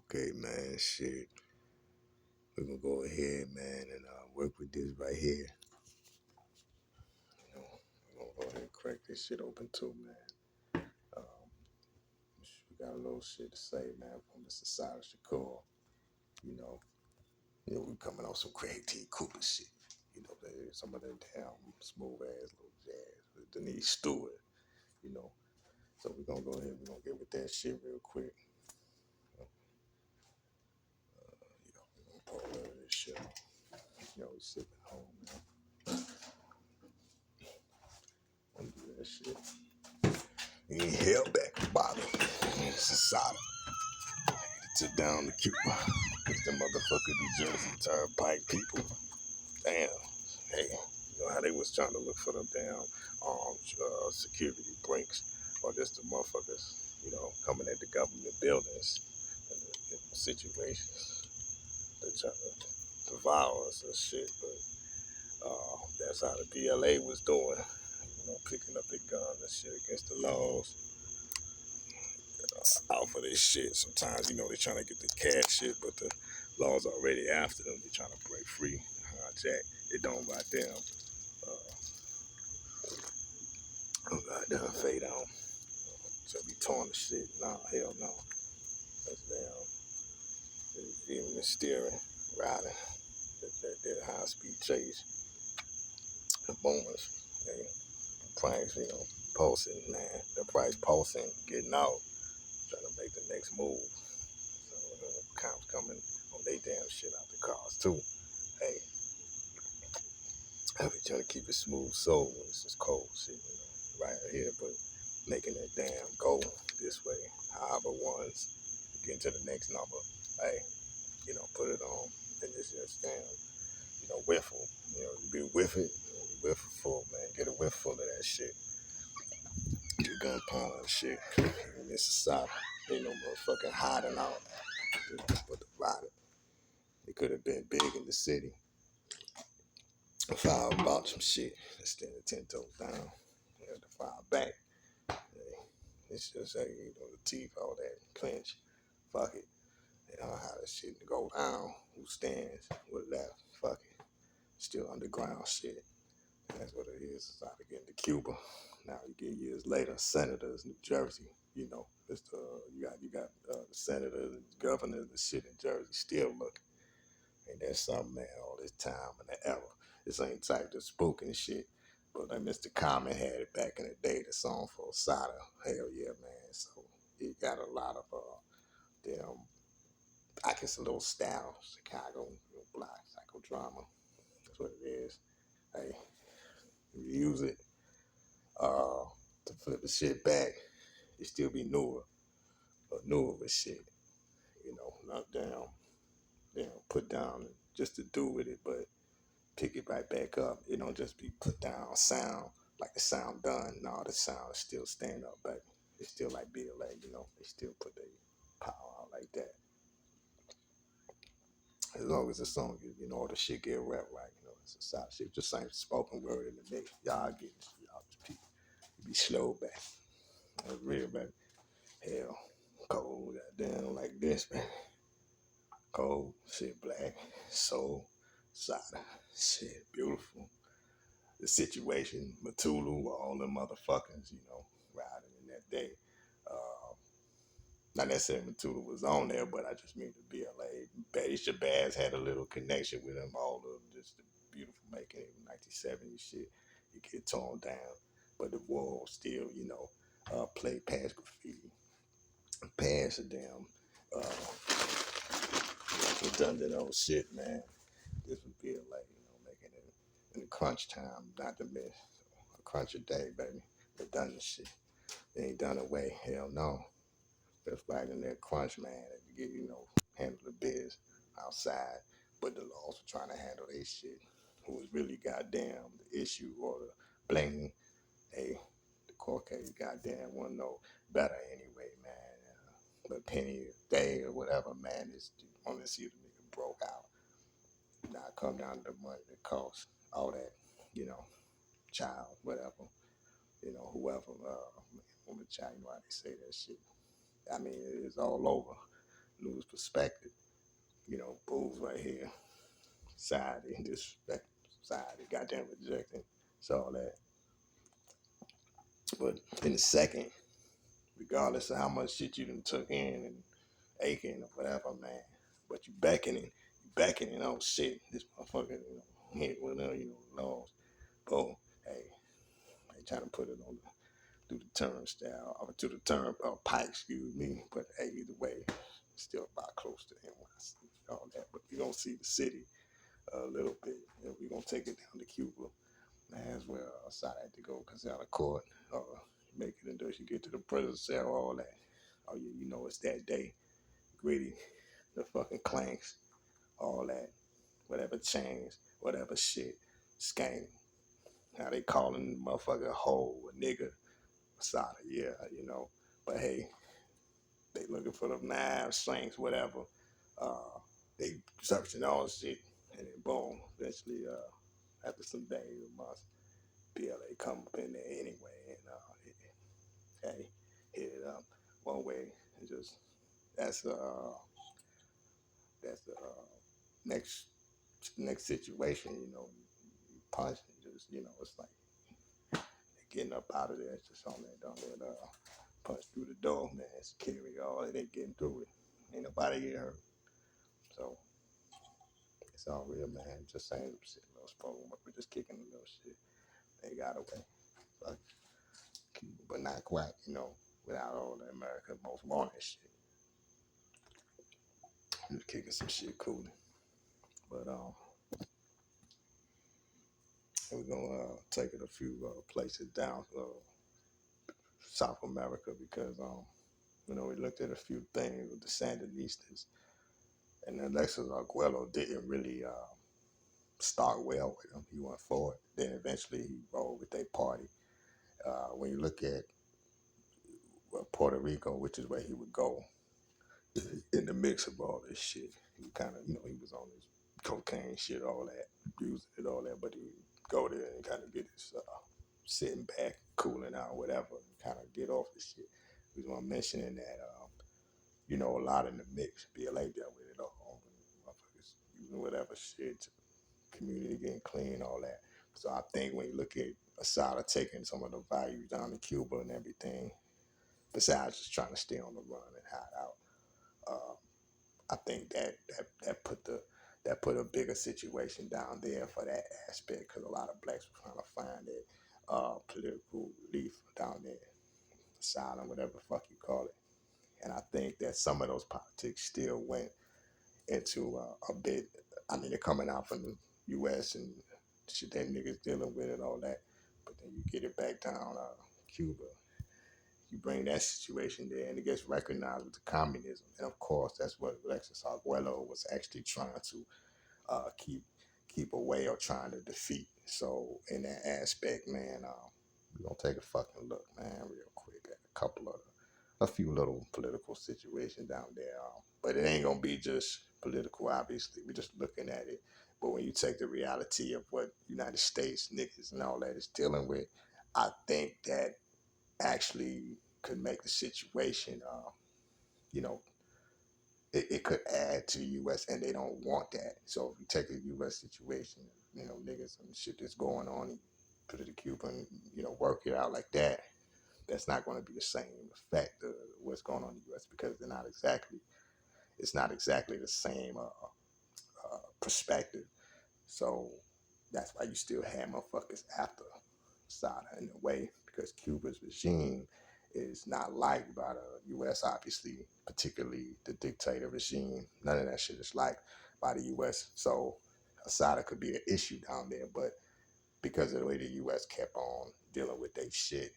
Okay, man, shit. We're gonna go ahead, man, and work with this right here. We're gonna go ahead and crack this shit open too, man. Um, we got a little shit to say, man, from Mr. Assata Shakur. You know, we coming on some Craig T. Cooper shit. Some of that damn smooth ass little jazz with Denise Stewart. You know, so we're gonna go ahead. We're gonna get with that shit real quick. We're gonna pull over this shit. We sipping home, man. Don't do that shit. He ain't held back the bottle. It's a solid. Sit down to Cuba. It's the motherfucking New Jersey turnpike people. Damn. Hey, you know how they was trying to look for them damn security brinks or just the motherfuckers, coming at the government buildings and situations. They try to devour us and shit, but that's how the BLA was doing. Picking up their guns and shit against the laws. Out for this shit. Sometimes, they trying to get the cash shit, but the law's already after them. They trying to break free, hijack. It don't right them. Goddamn fade on. So be torn the shit. Nah, hell no. That's even the steering, riding, that high speed chase, the boomers, the price, pulsing, man. The price pulsing, getting out, trying to make the next move. So, cops coming on they damn shit out the cars too. Hey, I be trying to keep it smooth so when it's just cold shit, right here, but making that damn go this way, however ones get to the next number. Hey, put it on. And it's just damn, whiffle. You be whiff it, whiffle full, man. Get a whiff full of that shit. Get gun pound and shit. In this society, ain't no motherfucking hiding out. But the rider, it could have been big in the city. File about some shit. Standing 10 toes down. To file back. Hey, it's just the teeth, all that clench. Fuck it. They know how this shit go down. Who stands? What left? Fuck it. Still underground shit. That's what it is. It's out to get into Cuba. Now you get years later, senators, New Jersey. It's you got the senators and governors and shit in Jersey still looking. Ain't that something, man? All this time and the era. This ain't type of spooking shit. But Mr. Common had it back in the day, the song for Assata. Hell yeah, man. So it got a lot of damn, I guess a little style, Chicago, black psychodrama. That's what it is. Hey, you use it to flip the shit back, it still be newer or newer with shit. Not put down just to do with it, but pick it right back up. It don't just be put down sound like the sound done. No, the sound is still stand up, baby. It's still like BLA, they still put their power out like that. As long as the song, all the shit get rap right, it's a side shit. Just same spoken word in the mix. Y'all get it. Y'all just be slow back. That's real, baby. Hell, cold, goddamn, like this, man. Cold, shit, black, soul, side, shit, beautiful. The situation, Matulu, all them motherfuckers, riding in that day. Uh, Not necessarily Matulu was on there, but I just mean the BLA. Betty Shabazz had a little connection with them, all of just the beautiful making it 1970 shit. You get torn down, but the wall still, play past graffiti, past the damn redundant old shit, man. This would be like, making it in the crunch time, not the miss. A crunch a day, baby. Redundant shit. They ain't done away. Hell no. Just right in that crunch, man. To get, handle the biz outside. But the laws were trying to handle their shit. Who was really goddamn the issue or the blame. Hey, the court case goddamn won't know better anyway, man. But penny a day or whatever, man, is want to see the nigga broke out. Now come down to the money that costs all that, child, whatever, whoever, woman, child, how they say that shit. I mean, it's all over. lose perspective. Bulls right here, society, disrespect society, goddamn rejecting. It's all that. But in a second, regardless of how much shit you done took in and aching or whatever, man, but you beckoning, oh shit, this motherfucker, hit with laws. Boom, hey, they trying to put it on through the turnstile, or to the turn pike, excuse me. But hey, either way, still about close to NYC, all that. But we gonna see the city a little bit, and we gonna take it down to Cuba. That's where Assata had to go because out of court, make it until she get to the prison cell, all that. Oh yeah, it's that day. Gritty, the fucking clanks, all that, whatever chains, whatever shit, skank. How they calling the motherfucker a hoe, a nigga, Assata, yeah. But hey, they looking for the knives, shanks, whatever. Uh, they searching all the shit, and then boom, eventually, after some days or months, PLA come up in there anyway, and hey, hit it up one way, and just that's next situation, you punch and just it's like getting up out of there. It's just on that, don't let punch through the door, man. Security, all that, they getting through it. Ain't nobody get hurt. So it's all real, man. Just saying some shit, little spoken, but we're just kicking a little shit. They got away. Fuck. But not quite, without all the America most wanted shit. Just kicking some shit cool. But we're gonna take it a few places down South America because we looked at a few things with the Sandinistas, and Alexis Arguello didn't really start well with him. He went forward. Then eventually he rolled with their party. When you look at Puerto Rico, which is where he would go, in the mix of all this shit, he kind of, he was on his cocaine shit, all that, using it, all that, but he would go there and kind of get his sitting back, cooling out, whatever, and kind of get off the shit. We was mentioning that, a lot in the mix, BLA dealt with it all, motherfuckers using whatever shit, community getting clean, all that. So I think when you look at Assata taking some of the values down to Cuba and everything, besides just trying to stay on the run and hide out, I think that put a bigger situation down there for that aspect because a lot of blacks were trying to find that political relief down there, asylum, whatever the fuck you call it. And I think that some of those politics still went into a bit. I mean, they're coming out from the U.S. and shit that niggas dealing with and all that. But then you get it back down Cuba. You bring that situation there and it gets recognized with the communism. And of course, that's what Alexis Arguello was actually trying to keep away or trying to defeat. So in that aspect, man, we're gonna take a fucking look, man, real quick at a few little political situations down there. But it ain't gonna be just political, obviously. We're just looking at it. But when you take the reality of what United States niggas and all that is dealing with, I think that actually could make the situation, you know, it could add to the U.S. and they don't want that. So if you take the U.S. situation, niggas and shit that's going on, and put it to Cuba and work it out like that, that's not going to be the same effect of what's going on in the U.S. because it's not exactly the same perspective. So that's why you still have motherfuckers after Sada in a way, because Cuba's regime is not liked by the U.S., obviously, particularly the dictator regime. None of that shit is liked by the U.S. So Assata could be an issue down there, but because of the way the U.S. kept on dealing with their shit,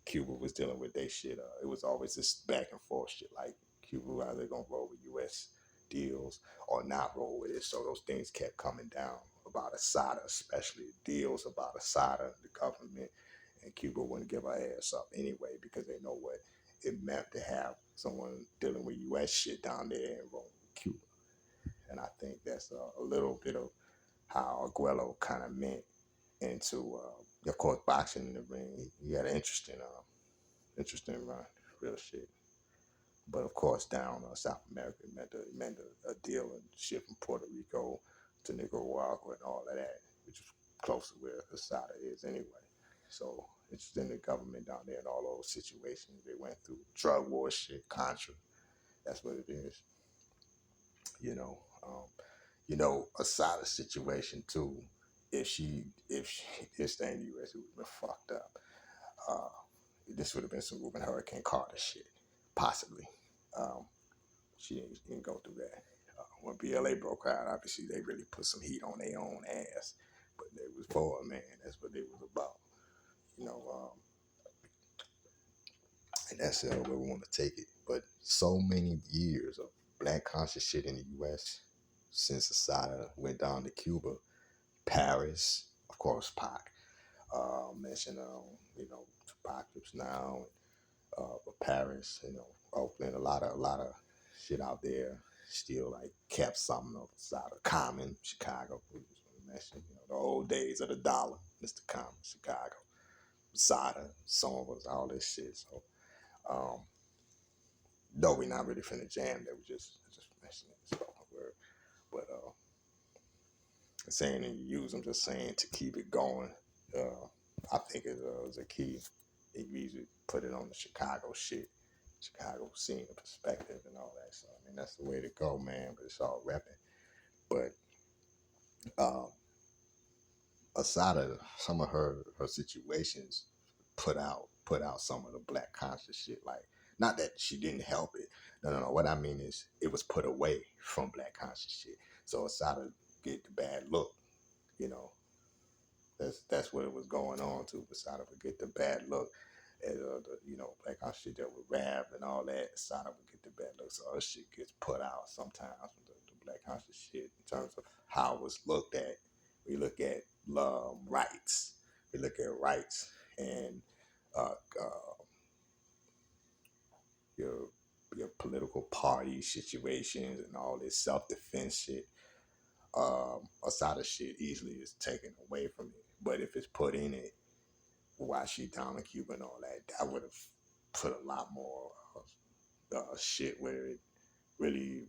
Cuba was dealing with their shit. It was always this back and forth shit. Like Cuba either gonna roll with U.S. deals or not roll with it. So those things kept coming down about Assata, especially deals about Assata, the government, and Cuba wouldn't give her ass up anyway because they know what it meant to have someone dealing with U.S. shit down there and rolling with Cuba. And I think that's a little bit of how Aguero kind of meant into, of course, boxing in the ring. He had an interesting run, real shit. But of course, down South America, it meant a deal and ship from Puerto Rico to Nicaragua and all of that, which is close to where Assata is anyway. So it's in the government down there and all those situations they went through, drug war shit, Contra. That's what it is. You know, Assata's situation too. If she did stay in the U.S., it would have been fucked up. Uh, this would have been some Ruben Hurricane Carter shit, possibly. Um, she didn't go through that. When BLA broke out, obviously they really put some heat on their own ass, but they was bored, man. That's what they was about, you know. And that's where we want to take it. But so many years of black conscious shit in the U.S. since Assata went down to Cuba, Paris, of course, Pac. Mention, Apocalypse Now, but Paris, Oakland, a lot of shit out there. Still like kept something of Assata. Common, Chicago, we just want to mention, the old days of the dollar, Mr. Common, Chicago, Assata, Songs, all this shit. So, um, no, we're not really finna jam that. We just mentioning the spoken word, but saying and you use them, just saying to keep it going. I think it was a key. You usually put it on the Chicago shit, Chicago scene, the perspective, and all that. So I mean, that's the way to go, man. But it's all repping. But um, aside of some of her situations, put out some of the black conscious shit. Like, not that she didn't help it. No. What I mean is, it was put away from black conscious shit. So aside of get the bad look, you know, that's what it was going on to. Aside of get the bad look, and black conscious shit that with rap and all that. Aside of get the bad look, so other shit gets put out sometimes. The black conscious shit in terms of how it was looked at. We look at rights. We look at rights and uh, uh, your your political party situations and all this self defense shit. Aside of shit easily is taken away from it. But if it's put in it, why she down in Cuba and all that, that would have put a lot more shit where it really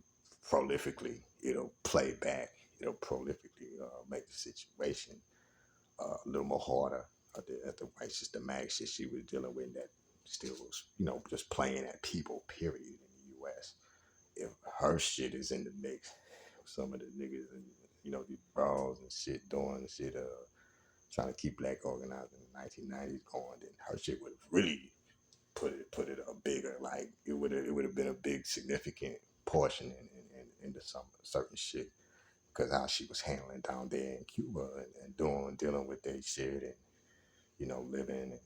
prolifically, it'll play back. It'll prolifically make the situation a little more harder at the white systematic shit she was dealing with that still was, just playing at people, period, in the U.S. If her shit is in the mix, some of the niggas and, these brawls and shit doing shit, trying to keep black organized in the 1990s going, then her shit would have really put it a bigger, like it would have been a big significant portion into some certain shit because how she was handling down there in Cuba and dealing with that shit and living and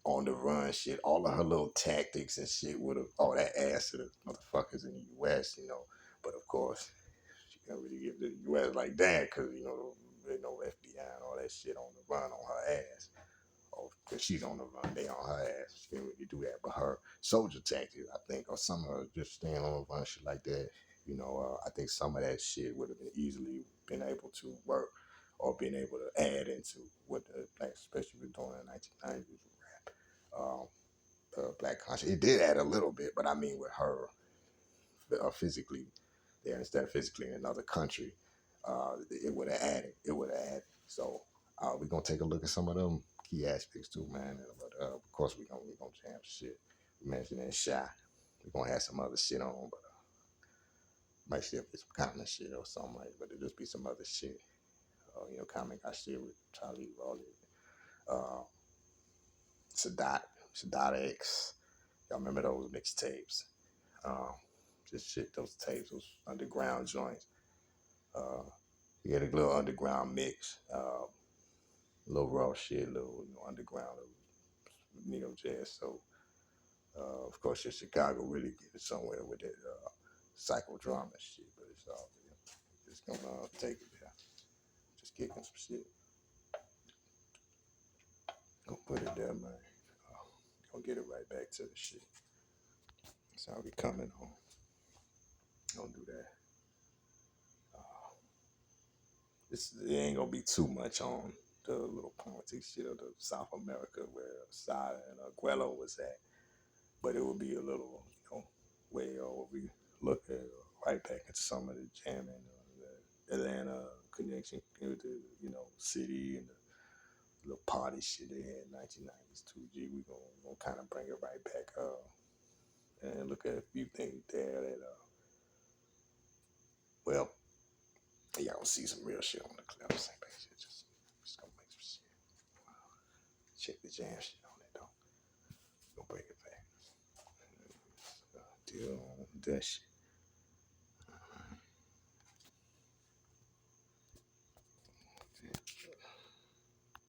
on the run shit, all of her little tactics and shit would have all that ass to the motherfuckers in the U.S. But of course she can't really give to the U.S. like that because there's no FBI and all that shit on the run on her ass. Or because she's on the run, they on her ass. She can't really do that. But her soldier tactics, I think, or some of her just staying on the run, shit like that. I think some of that shit would have been easily been able to work or been able to add into what the black, especially with doing in the 1990s rap. Black conscious, it did add a little bit, but I mean with her physically there instead of physically in another country, it would have added. It would have added. So we're gonna take a look at some of them key aspects too, man. But of course we gonna jam shit. We mentioned that Shy. We're gonna have some other shit on, but might still be some common shit or something like. But it'll just be some other shit. Common got shit with Charlie Raleigh, uh, Sadat X. Y'all remember those mixtapes? Um, just shit, those tapes, those underground joints. Uh, he had a little underground mix, little raw shit, little underground, neo jazz. So of course, in Chicago really get it somewhere with that psychodrama shit, but it's all just gonna take it there. Just kicking some shit. Gonna put it there, man. Gonna get it right back to the shit. That's how we coming on. Don't do that. It ain't gonna be too much on the little politics shit of the South America where Sada and Aguelo was at, but it will be a little, well, we look at right back into some of the jamming, the Atlanta connection with the city and the little party shit they had in 1990s 2G. We gonna kind of bring it right back up and look at a few things there that well, y'all gonna see some real shit on the clip. Same shit, just gonna make some shit. Check the jam shit on it though. Gonna bring it back. Deal on that shit.